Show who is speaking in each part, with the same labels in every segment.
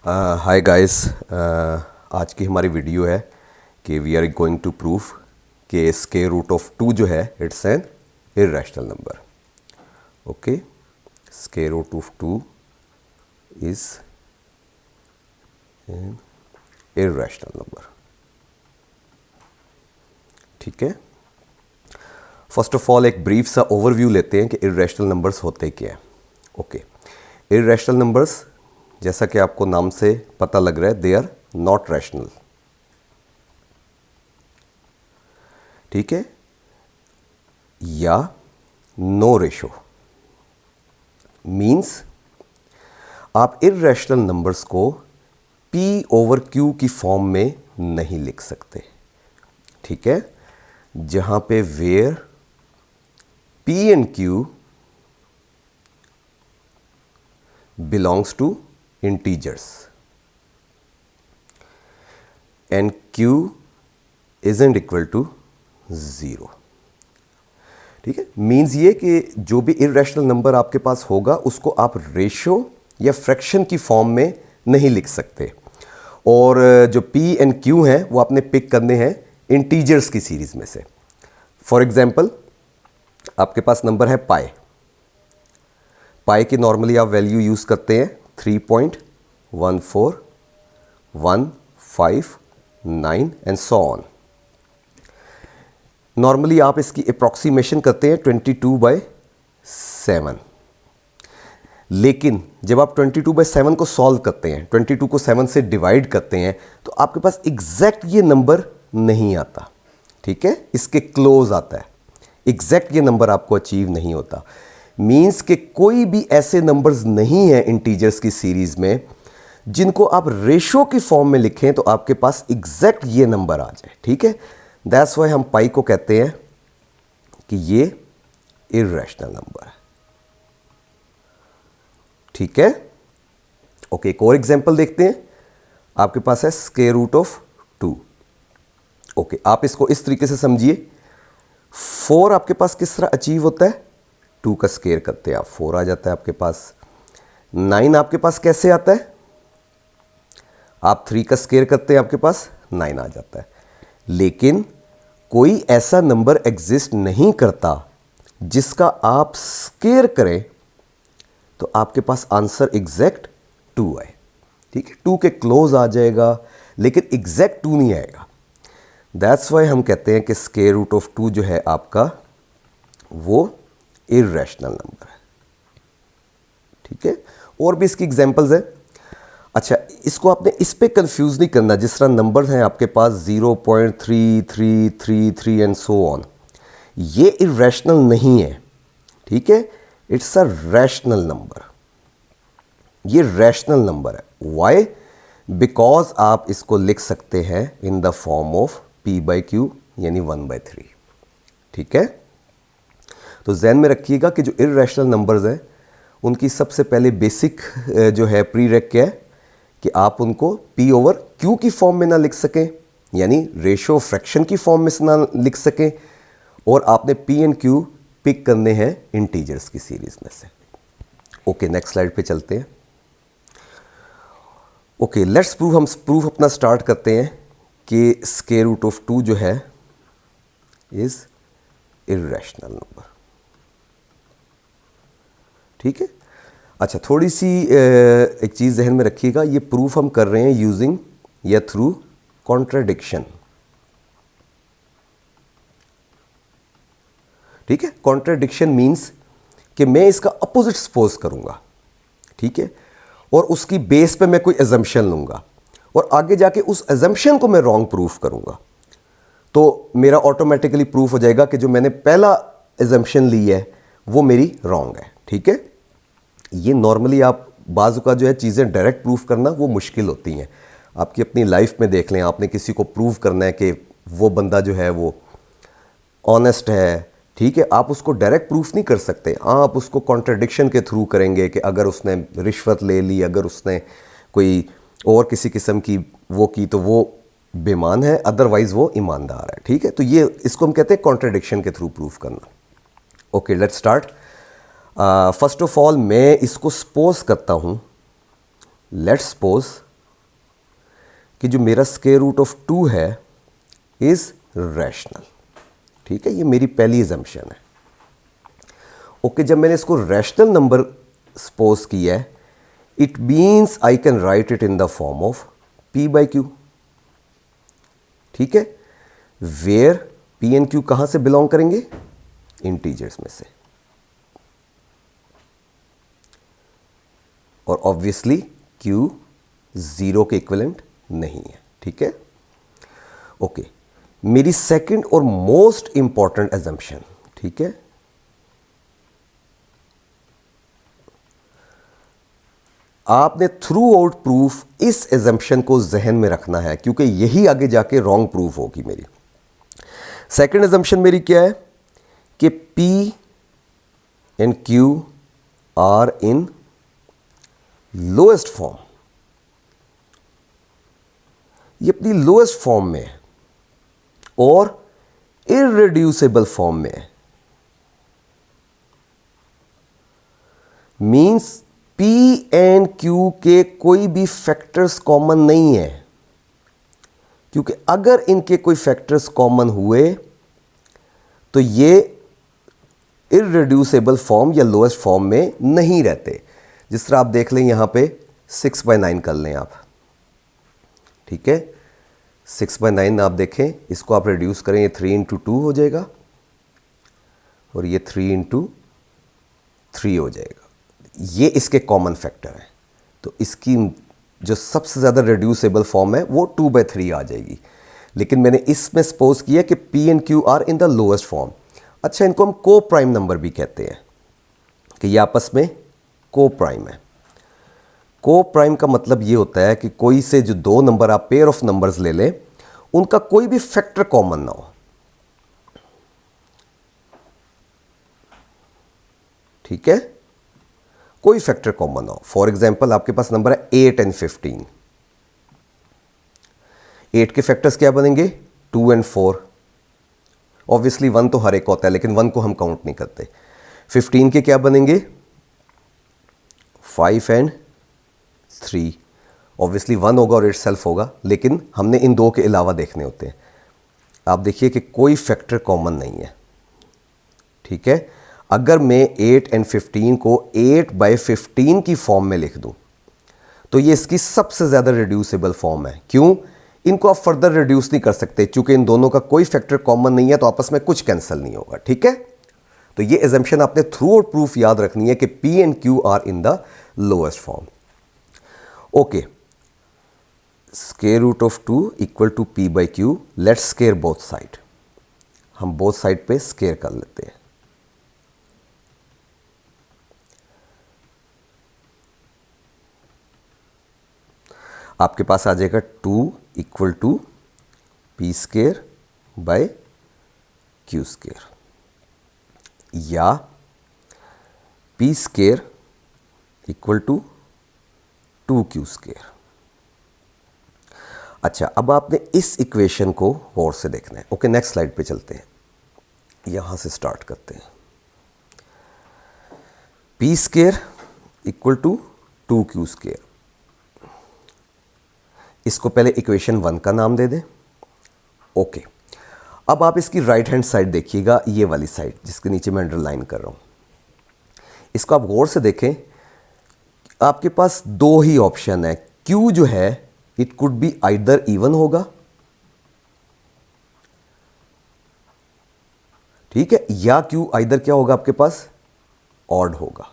Speaker 1: Hi guys, आज की हमारी वीडियो है कि we are going to prove कि स्क्वायर रूट ऑफ 2 जो है it's an irrational number. Okay, square root of 2 is an irrational number. ठीक है, फर्स्ट ऑफ ऑल एक ब्रीफ सा ओवरव्यू लेते हैं कि इर्रेशनल नंबर्स होते क्या हैं. ओके, इर्रेशनल नंबर्स जैसा कि आपको नाम से पता लग रहा है, दे आर नॉट रैशनल. ठीक है, या नो रेशो मीन्स आप इर्रेशनल नंबर्स को P ओवर Q की फॉर्म में नहीं लिख सकते. ठीक है, जहां पे where P and Q belongs to integers and Q isn't equal to 0. ठीक है, मीन्स ये कि जो भी इर्रेशनल नंबर आपके पास होगा उसको आप रेशो या फ्रैक्शन की फॉर्म में नहीं लिख सकते. और जो P एंड Q हैं वो आपने पिक करने हैं इंटीजर्स की सीरीज में से. फॉर एग्जाम्पल, आपके पास नंबर है पाई. पाई की नॉर्मली आप वैल्यू यूज़ करते हैं 3.14159 एंड सो ऑन. नॉर्मली आप इसकी अप्रॉक्सीमेशन करते हैं 22/7. लेकिन जब आप 22/7 को सॉल्व करते हैं, 22 को 7 से डिवाइड करते हैं, तो आपके पास एग्जैक्ट ये नंबर नहीं आता. ठीक है, इसके क्लोज आता है. एग्जैक्ट ये नंबर आपको अचीव नहीं होता. मीन्स कि कोई भी ऐसे नंबर्स नहीं है इंटीजर्स की सीरीज में जिनको आप रेशो की फॉर्म में लिखें तो आपके पास एग्जैक्ट ये नंबर आ जाए. ठीक है, दैट्स वाई हम पाई को कहते हैं कि ये इर्रेशनल नंबर है. ठीक है, ओके, एक और एग्जांपल देखते हैं. आपके पास है स्क्वायर रूट ऑफ 2. ओके, आप इसको इस तरीके से समझिए. 4 आपके पास किस तरह अचीव होता है, 2 का स्क्वायर करते हैं आप, 4 आ जाता है आपके पास. 9 आपके पास कैसे आता है, आप 3 का स्क्वायर करते हैं, आपके पास 9 आ जाता है. लेकिन कोई ऐसा नंबर एग्जिस्ट नहीं करता जिसका आप स्क्वायर करें तो आपके पास आंसर एग्जैक्ट 2 आए. ठीक है, 2 के क्लोज आ जाएगा लेकिन एग्जैक्ट 2 नहीं आएगा. दैट्स वाई हम कहते हैं कि स्क्वायर रूट ऑफ 2 जो है आपका वो इर्रेशनल नंबर है. ठीक है, और भी इसकी एग्जांपल्स है. अच्छा, इसको आपने इस पे कंफ्यूज नहीं करना. जिस तरह नंबर्स हैं आपके पास 0.3333 एंड सो ऑन, ये इर्रेशनल नहीं है. ठीक है, इट्स अ रैशनल नंबर. ये रैशनल नंबर है. व्हाई? बिकॉज आप इसको लिख सकते हैं in the form of P/Q यानी 1/3. ठीक है, तो ज़हन में रखिएगा कि जो इर्रेशनल नंबर्स हैं उनकी सबसे पहले बेसिक जो है प्रीरेक क्या है कि आप उनको P ओवर Q की फॉर्म में ना लिख सकें, यानी रेशो फ्रैक्शन की फॉर्म में ना लिख सकें, और आपने P एंड Q पिक करने हैं इंटीजर्स की सीरीज में से. ओके, नेक्स्ट स्लाइड पे चलते हैं. Okay, let's prove. हम प्रूफ अपना स्टार्ट करते हैं कि स्क्वायर रूट ऑफ 2 जो है इज इर्रेशनल नंबर. ठीक है, अच्छा, थोड़ी सी एक चीज़ जहन में रखिएगा. ये प्रूफ हम कर रहे हैं यूजिंग या थ्रू कॉन्ट्राडिक्शन. ठीक है, कॉन्ट्राडिक्शन मीन्स कि मैं इसका अपोजिट सपोज करूंगा. ठीक है, और उसकी बेस पे मैं कोई एजम्पशन लूंगा और आगे जाके उस एजम्पशन को मैं रॉन्ग प्रूफ करूंगा, तो मेरा ऑटोमेटिकली प्रूफ हो जाएगा कि जो मैंने पहला एजम्पशन ली है वो मेरी रॉन्ग है. ठीक है, ये नॉर्मली आप बाजू का जो है चीज़ें डायरेक्ट प्रूफ करना वो मुश्किल होती हैं. आपकी अपनी लाइफ में देख लें, आपने किसी को प्रूव करना है कि वो बंदा जो है वो ऑनेस्ट है. ठीक है, आप उसको डायरेक्ट प्रूफ नहीं कर सकते. आप उसको कॉन्ट्रडिक्शन के थ्रू करेंगे कि अगर उसने रिश्वत ले ली, अगर उसने कोई और किसी किस्म की वो की तो वो बेईमान है, अदरवाइज वो ईमानदार है. ठीक है, तो ये इसको हम कहते हैं कॉन्ट्रडिक्शन के थ्रू प्रूफ करना. Okay, let's start. First of all मैं इसको सपोज करता हूँ, लेट्स सपोज कि जो मेरा स्क्वायर रूट ऑफ 2 है इज रैशनल। ठीक है, ये मेरी पहली एजम्पशन है। ओके, जब मैंने इसको रैशनल नंबर सपोज किया है, it means I can write it in the form of p by Q. ठीक है, वेयर p एंड q कहां से बिलोंग करेंगे? इंटीजर्स में से। और ऑब्वियसली q 0 के इक्विवेलेंट नहीं है। ठीक है, ओके, मेरी सेकंड और मोस्ट इंपॉर्टेंट एजम्पशन। ठीक है, आपने थ्रू आउट प्रूफ इस एजम्पशन को जहन में रखना है, क्योंकि यही आगे जाके रॉन्ग प्रूफ होगी मेरी। सेकंड एजम्पशन मेरी क्या है कि P and Q are in lowest form. ये अपनी लोएस्ट फॉर्म में है और इररिड्यूसिबल फॉर्म में है। मींस P एंड Q के कोई भी फैक्टर्स कॉमन नहीं है, क्योंकि अगर इनके कोई फैक्टर्स कॉमन हुए तो ये इररिड्यूसिबल फॉर्म या लोएस्ट फॉर्म में नहीं रहते। जिस तरह आप देख लें यहाँ पे 6/9 कर लें आप। ठीक है, 6/9 आप देखें, इसको आप रिड्यूस करें, ये 3 × 2 हो जाएगा और ये 3 × 3 हो जाएगा। ये इसके कॉमन फैक्टर हैं, तो इसकी जो सबसे ज़्यादा रिड्यूसेबल फॉर्म है वो 2/3 आ जाएगी। लेकिन मैंने इसमें सपोज किया कि P and Q are in the lowest form. अच्छा, इनको हम को प्राइम नंबर भी कहते हैं कि ये आपस में को प्राइम है। को प्राइम का मतलब ये होता है कि कोई से जो दो नंबर आप पेयर ऑफ नंबर्स ले लें, उनका कोई भी फैक्टर कॉमन ना हो। ठीक है, कोई फैक्टर कॉमन ना हो। फॉर एग्जाम्पल, आपके पास नंबर है 8 एंड 15। 8 के फैक्टर्स क्या बनेंगे? 2 एंड 4। ऑब्वियसली 1 तो हर एक होता है, लेकिन 1 को हम काउंट नहीं करते। 15 के क्या बनेंगे? 5 एंड 3। ऑब्वियसली 1 होगा और इट सेल्फ होगा, लेकिन हमने इन दो के अलावा देखने होते हैं। आप देखिए कि कोई फैक्टर कॉमन नहीं है। ठीक है, अगर मैं 8 एंड 15 को 8/15 की फॉर्म में लिख दूं तो ये इसकी सबसे ज़्यादा रिड्यूसिबल फॉर्म है। क्यों? इनको आप फर्दर रिड्यूस नहीं कर सकते, चूंकि इन दोनों का कोई फैक्टर कॉमन नहीं है, तो आपस में कुछ कैंसिल नहीं होगा। ठीक है, तो ये एजम्पशन आपने थ्रू आउट प्रूफ याद रखनी है कि P and Q are in the lowest form. Okay, square root of 2 equal to P/Q। Let's square both side. हम बोथ साइड पे स्क्वायर कर लेते हैं। आपके पास आ जाएगा 2 इक्वल टू P²/Q², या P² इक्वल टू 2Q²। अच्छा, अब आपने इस इक्वेशन को गौर से देखना है। ओके, नेक्स्ट स्लाइड पे चलते हैं, यहां से स्टार्ट करते हैं। P² equal to 2Q²। इसको पहले इक्वेशन 1 का नाम दे दें। ओके, अब आप इसकी राइट हैंड साइड देखिएगा, ये वाली साइड जिसके नीचे मैं अंडरलाइन कर रहा हूं। इसको आप गौर से देखें, आपके पास दो ही ऑप्शन है। Q जो है it could be either even होगा, ठीक है, या Q आइदर क्या होगा आपके पास? ऑड होगा।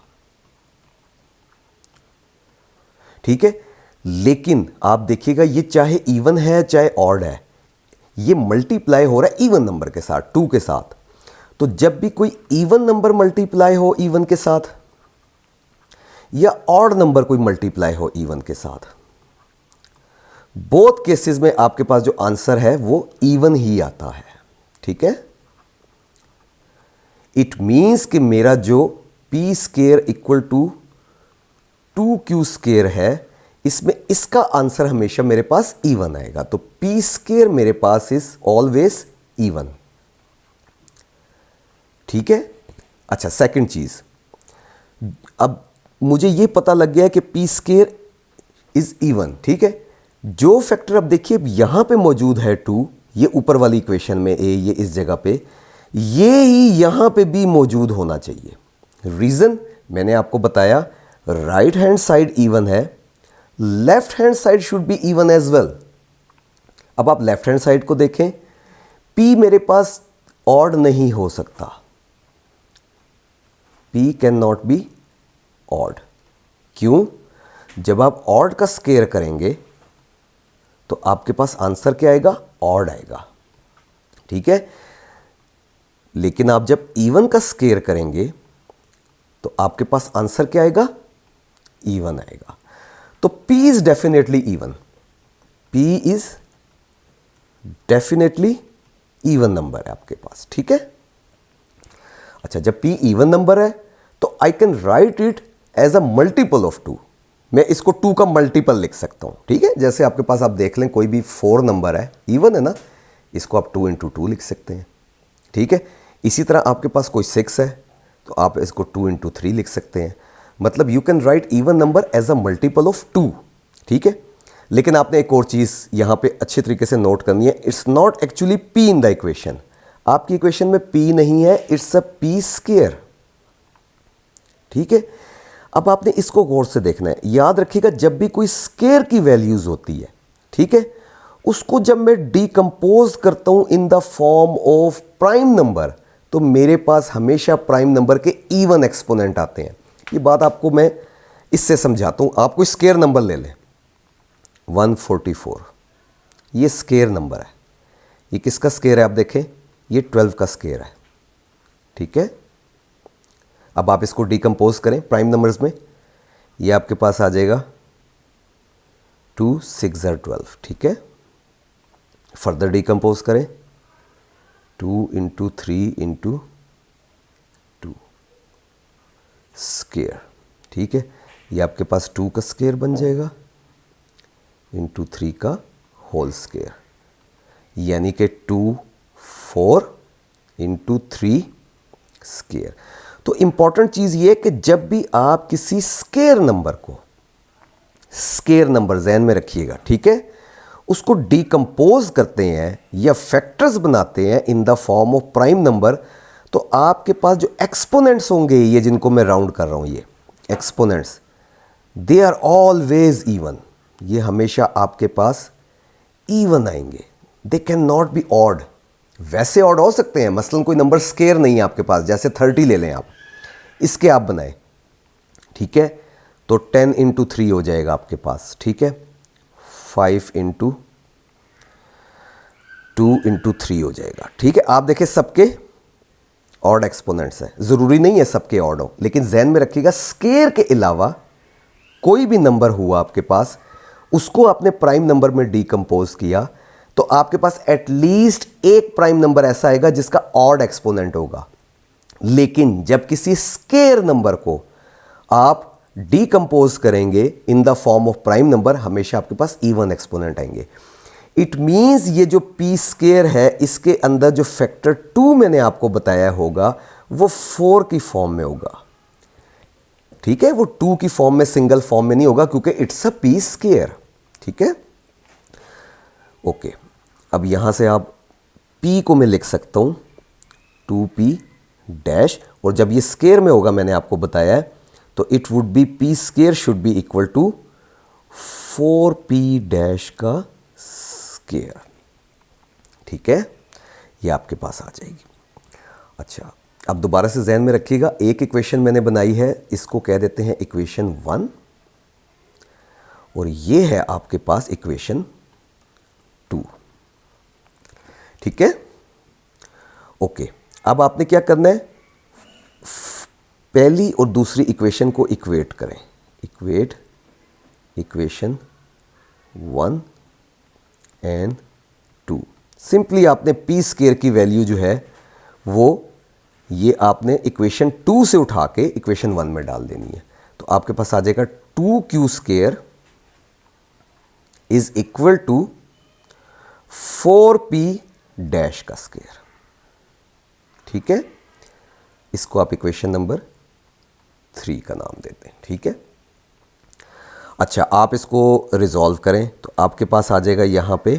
Speaker 1: ठीक है, लेकिन आप देखिएगा ये चाहे इवन है चाहे ऑड है, ये मल्टीप्लाई हो रहा है इवन नंबर के साथ, 2 के साथ। तो जब भी कोई इवन नंबर मल्टीप्लाई हो इवन के साथ, या ऑड नंबर कोई मल्टीप्लाई हो इवन के साथ, बोथ केसेस में आपके पास जो आंसर है वो इवन ही आता है। ठीक है, इट मींस कि मेरा जो P² इक्वल टू 2Q² है, इसमें इसका आंसर हमेशा मेरे पास इवन आएगा। तो P² मेरे पास इज ऑलवेज इवन। ठीक है, अच्छा, सेकंड चीज, अब मुझे यह पता लग गया है कि P² इज इवन। ठीक है, जो फैक्टर अब देखिए यहां पे मौजूद है 2, ये ऊपर वाली इक्वेशन में ए, ये इस जगह पे, ये ही यहां पे भी मौजूद होना चाहिए। रीजन मैंने आपको बताया, राइट हैंड साइड इवन है, left hand side should be even as well. अब आप लेफ्ट हैंड साइड को देखें, P मेरे पास ऑड नहीं हो सकता, P can not be odd. क्यों? जब आप ऑड का स्केयर करेंगे तो आपके पास आंसर क्या आएगा? ऑड आएगा, ठीक है। लेकिन आप जब इवन का स्केयर करेंगे तो आपके पास आंसर क्या आएगा? इवन आएगा। तो P is definitely even, P is definitely even number है आपके पास, ठीक है। अच्छा, जब P इवन नंबर है तो I can write it as a multiple of 2। मैं इसको 2 का मल्टीपल लिख सकता हूं, ठीक है। जैसे आपके पास, आप देख लें, कोई भी 4 नंबर है, इवन है ना, इसको आप 2 × 2 लिख सकते हैं, ठीक है। इसी तरह आपके पास कोई 6 है तो आप इसको 2 × 3 लिख सकते हैं। मतलब you can write even number as a multiple of 2, ठीक है। लेकिन आपने एक और चीज़ यहाँ पे अच्छे तरीके से नोट करनी है, it's not actually P in the equation. आपकी इक्वेशन में P नहीं है, इट्स अ P स्क्वायर, ठीक है। अब आपने इसको गौर से देखना है। याद रखिएगा, जब भी कोई स्क्वायर की वैल्यूज होती है, ठीक है, उसको जब मैं डिकम्पोज करता हूं in the form of prime number, तो मेरे पास हमेशा प्राइम नंबर के इवन एक्सपोनेंट आते हैं। ये बात आपको मैं इससे समझाता हूं। आप कोई स्क्वायर नंबर ले लें, 144, ये स्क्वायर नंबर है। ये किसका स्क्वायर है? आप देखें, ये 12 का स्क्वायर है, ठीक है। अब आप इसको डिकम्पोज करें प्राइम नंबर्स में, ये आपके पास आ जाएगा 2 6 12, ठीक है। फर्दर डिकम्पोज करें, 2 × 3 × 2 स्क्वायर, ठीक है। ये आपके पास 2 का स्क्वायर बन जाएगा × 3 का होल स्क्वायर, यानी कि 2 4 × 3 स्क्वायर। तो इंपॉर्टेंट चीज़ ये है कि जब भी आप किसी स्क्वायर नंबर को, स्क्वायर नंबर ज़हन में रखिएगा, ठीक है, उसको डिकम्पोज करते हैं या फैक्टर्स बनाते हैं in the form of prime number, तो आपके पास जो एक्सपोनेंट्स होंगे, ये जिनको मैं राउंड कर रहा हूँ, ये exponents, they are always even. ये हमेशा आपके पास इवन आएंगे, they can not be odd. वैसे ऑड हो सकते हैं, मसलन कोई नंबर स्क्वायर नहीं है आपके पास, जैसे 30 ले लें आप, इसके आप बनाएं, ठीक है, तो 10 × 3 हो जाएगा आपके पास, ठीक है। 5 × 2 × 3 हो जाएगा, ठीक है। आप देखें, सबके ऑड एक्सपोनेंट्स हैं, ज़रूरी नहीं है सबके ऑड हो, लेकिन जहन में रखिएगा, स्क्वायर के अलावा कोई भी नंबर हुआ आपके पास, उसको आपने प्राइम नंबर में डिकम्पोज किया, तो आपके पास एटलीस्ट एक प्राइम नंबर ऐसा आएगा जिसका ऑड एक्सपोनेंट होगा। लेकिन जब किसी स्क्वायर नंबर को आप डिकम्पोज करेंगे in the form of prime number, हमेशा आपके पास इवन एक्सपोनेंट आएंगे। इट मीन्स ये जो P स्क्वायर है, इसके अंदर जो फैक्टर 2 मैंने आपको बताया होगा, वो 4 की फॉर्म में होगा, ठीक है। वो 2 की फॉर्म में, सिंगल फॉर्म में नहीं होगा, क्योंकि इट्स अ P स्क्वायर, ठीक है। ओके, अब यहां से आप P को मैं लिख सकता हूं 2P डैश, और जब ये स्क्वायर में होगा, मैंने आपको बताया है, तो it would be P square should be equal to 4P dash का स्क्वायर, ठीक है। ये आपके पास आ जाएगी। अच्छा, अब दोबारा से ज़हन में रखिएगा, एक इक्वेशन मैंने बनाई है, इसको कह देते हैं इक्वेशन 1, और ये है आपके पास इक्वेशन 2, ठीक है। ओके, अब आपने क्या करना है, पहली और दूसरी इक्वेशन को इक्वेट करें। Equate equation 1 and 2। सिंपली आपने P स्क्वायर की वैल्यू जो है वो ये आपने इक्वेशन 2 से उठा के इक्वेशन 1 में डाल देनी है। तो आपके पास आ जाएगा 2Q square is equal to 4P dash का स्क्वायर, ठीक है। इसको आप इक्वेशन नंबर 3 का नाम देते हैं, ठीक है। अच्छा, आप इसको रिजॉल्व करें तो तो आपके पास आ जाएगा यहाँ पे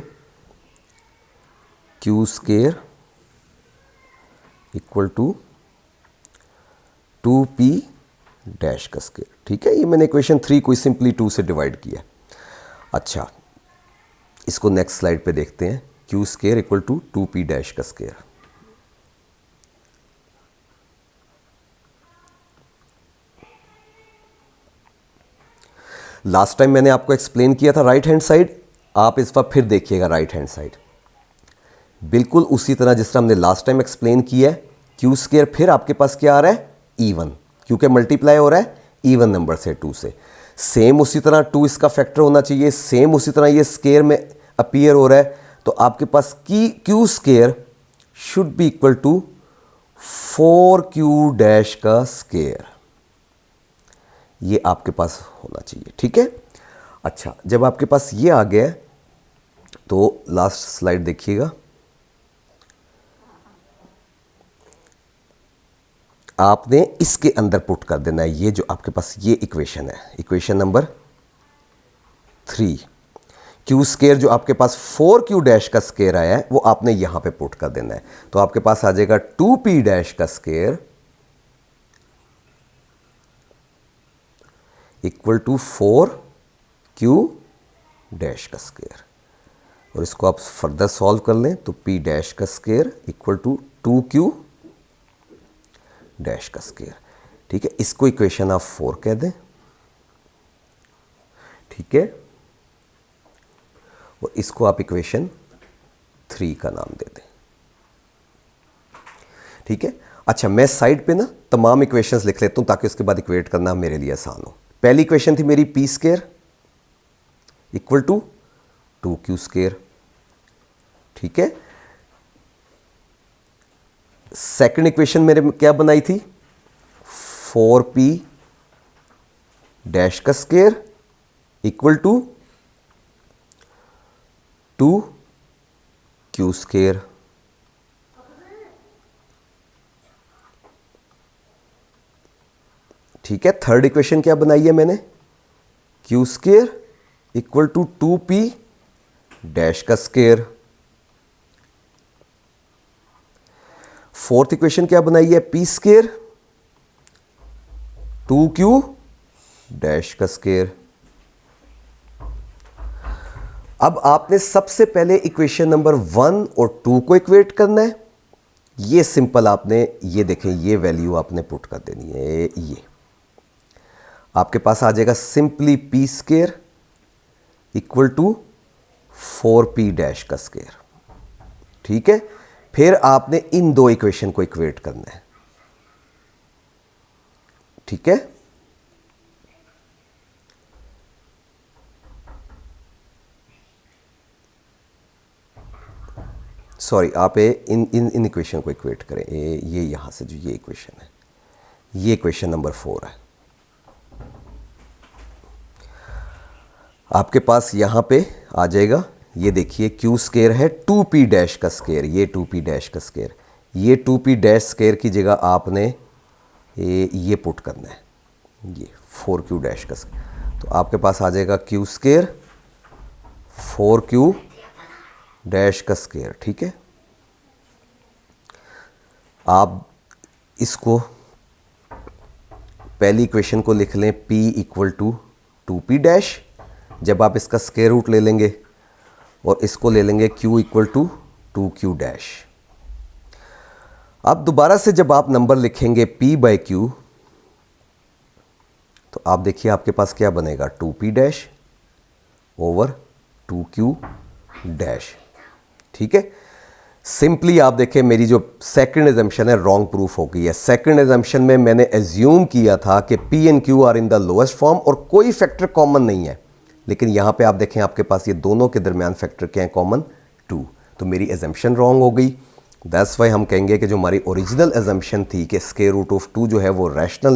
Speaker 1: Q square equal to 2p dash का स्केयर। ठीक है, ये मैंने इक्वेशन 3 को सिंपली 2 से डिवाइड किया। अच्छा, इसको नेक्स्ट स्लाइड पे देखते हैं। Q square equal to 2p dash का स्केयर। लास्ट टाइम मैंने आपको एक्सप्लेन किया था राइट हैंड साइड, आप इस बार फिर देखिएगा राइट हैंड साइड बिल्कुल उसी तरह जिस तरह हमने लास्ट टाइम एक्सप्लेन किया है। क्यू स्केयर फिर आपके पास क्या आ रहा है, इवन, क्योंकि मल्टीप्लाई हो रहा है इवन नंबर से 2 से। सेम उसी तरह 2 इसका फैक्टर होना चाहिए, सेम उसी तरह ये स्केयर में अपीयर हो रहा है, तो आपके पास की Q square should be equal to 4q dash का स्केयर, ये आपके पास होना चाहिए। ठीक है, अच्छा, जब आपके पास ये आ गया तो लास्ट स्लाइड देखिएगा। आपने इसके अंदर पुट कर देना है ये जो आपके पास ये इक्वेशन है, इक्वेशन नंबर 3। क्यू स्केयर जो आपके पास 4q डैश का स्केयर आया है वो आपने यहां पे पुट कर देना है, तो आपके पास आ जाएगा 2p डैश का square equal to 4q dash का स्केयर। और इसको आप फर्दर सॉल्व कर लें तो p डैश का square equal to 2q dash का स्केयर। ठीक है, इसको इक्वेशन आप 4 कह दें। ठीक है, और इसको आप इक्वेशन 3 का नाम दे दें। ठीक है, अच्छा, मैं साइड पे ना तमाम इक्वेशंस लिख लेता हूं ताकि उसके बाद इक्वेट करना मेरे लिए आसान हो। पहली इक्वेशन थी मेरी p square equal to 2q square. ठीक है, सेकंड इक्वेशन मेरे क्या बनाई थी, 4p डैश का square equal to 2q square. ठीक है, थर्ड इक्वेशन क्या बनाई है मैंने, q square equal to 2p dash का स्केयर। फोर्थ इक्वेशन क्या बनाई है, p स्केयर 2q डैश का स्केयर। अब आपने सबसे पहले इक्वेशन नंबर 1 और 2 को इक्वेट करना है। ये सिंपल, आपने ये देखें, ये वैल्यू आपने पुट कर देनी है। ये आपके पास आ जाएगा simply p square equal to 4p dash का स्केयर। ठीक है, फिर आपने इन दो इक्वेशन को इक्वेट करना है। ठीक है, सॉरी, आप इन इक्वेशन को इक्वेट करें। ये यहां से जो ये इक्वेशन है, ये इक्वेशन नंबर 4 है। आपके पास यहां पे आ जाएगा, ये देखिए q स्केयर है 2p डैश का स्केयर, ये 2p डैश का स्केयर, ये 2p डैश स्केयर की जगह आपने ये पुट करना है, ये 4q डैश का स्केयर। तो आपके पास आ जाएगा q स्केयर 4q डैश का स्केयर। ठीक है, आप इसको पहली इक्वेशन को लिख लें p equal to 2p dash, जब आप इसका स्केयर रूट ले लेंगे, और इसको ले लेंगे q equal to 2q dash. अब दोबारा से जब आप नंबर लिखेंगे p बाई q, तो आप देखिए आपके पास क्या बनेगा, 2p dash over 2q dash. ठीक है, सिंपली आप देखें मेरी जो सेकंड एजम्पशन है रॉन्ग प्रूफ हो गई है। सेकंड एजम्पशन में मैंने एज्यूम किया था कि p and q are in the lowest form और कोई फैक्टर कॉमन नहीं है, लेकिन यहां पे आप देखें आपके पास ये दोनों के दरमियान फैक्टर क्या है, कॉमन 2, तो मेरी एजम्पशन रॉन्ग हो गई। दैट्स वाई हम कहेंगे कि जो हमारी ओरिजिनल एजम्पशन थी कि स्क्वायर रूट ऑफ 2 जो है वो रैशनल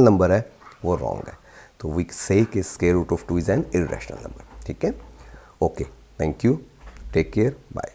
Speaker 1: नंबर है, वो रॉन्ग है। तो वी से कि square root of 2 is an irrational number. ठीक है, okay, thank you, take care, bye.